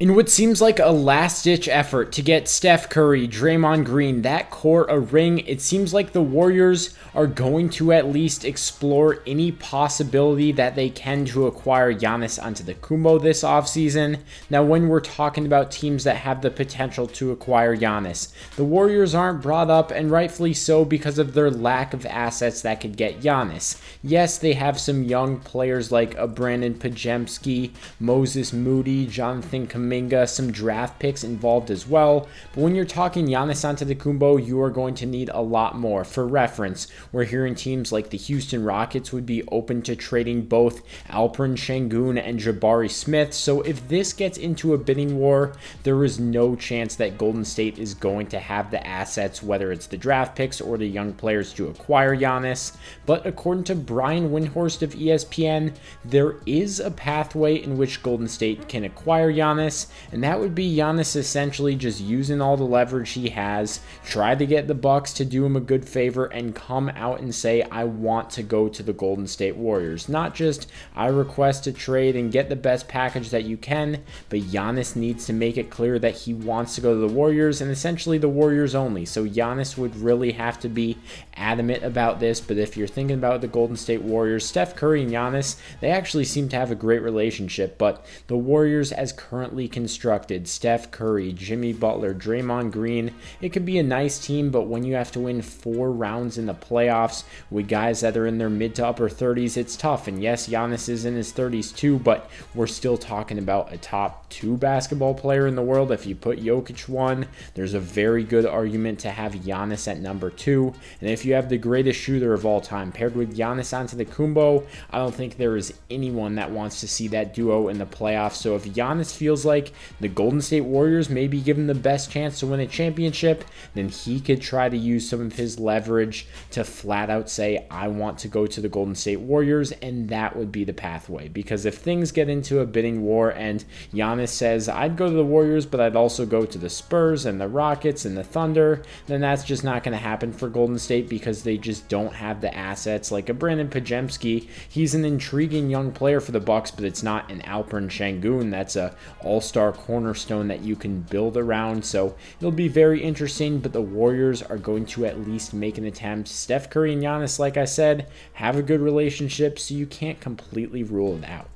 In what seems like a last-ditch effort to get Steph Curry, Draymond Green, that core a ring, it seems like the Warriors are going to at least explore any possibility that they can to acquire Giannis Antetokounmpo this offseason. Now, when we're talking about teams that have the potential to acquire Giannis, the Warriors aren't brought up, and rightfully so, because of their lack of assets that could get Giannis. Yes, they have some young players like a Brandon Pajemski, Moses Moody, Jonathan Kuminga, some draft picks involved as well. But when you're talking Giannis Antetokounmpo, you are going to need a lot more. For reference, we're hearing teams like the Houston Rockets would be open to trading both Alperen Şengün and Jabari Smith. So if this gets into a bidding war, there is no chance that Golden State is going to have the assets, whether it's the draft picks or the young players, to acquire Giannis. But according to Brian Windhorst of ESPN, there is a pathway in which Golden State can acquire Giannis, and that would be Giannis essentially just using all the leverage he has, try to get the Bucks to do him a good favor, and come out and say, I want to go to the Golden State Warriors. Not just, I request a trade and get the best package that you can, but Giannis needs to make it clear that he wants to go to the Warriors, and essentially the Warriors only. So Giannis would really have to be adamant about this. But if you're thinking about the Golden State Warriors, Steph Curry and Giannis, they actually seem to have a great relationship, but the Warriors as currently constructed, Steph Curry, Jimmy Butler, Draymond Green, it could be a nice team, but when you have to win 4 rounds in the playoffs with guys that are in their mid to upper 30s, it's tough. And yes, Giannis is in his 30s too, but we're still talking about a top 2 basketball player in the world. If you put Jokic 1, there's a very good argument to have Giannis at number 2. And if you have the greatest shooter of all time paired with Giannis Antetokounmpo, I don't think there is anyone that wants to see that duo in the playoffs. So if Giannis feels like the Golden State Warriors maybe give him the best chance to win a championship, then he could try to use some of his leverage to flat out say, I want to go to the Golden State Warriors, and that would be the pathway. Because if things get into a bidding war and Giannis says, I'd go to the Warriors, but I'd also go to the Spurs and the Rockets and the Thunder, then that's just not going to happen for Golden State, because they just don't have the assets. Like a Brandon Pajemski, he's an intriguing young player for the Bucks, but it's not an Alperen Şengün that's a all-star cornerstone that you can build around. So it'll be very interesting, but the Warriors are going to at least make an attempt. Steph Curry and Giannis, like I said, have a good relationship, so you can't completely rule it out.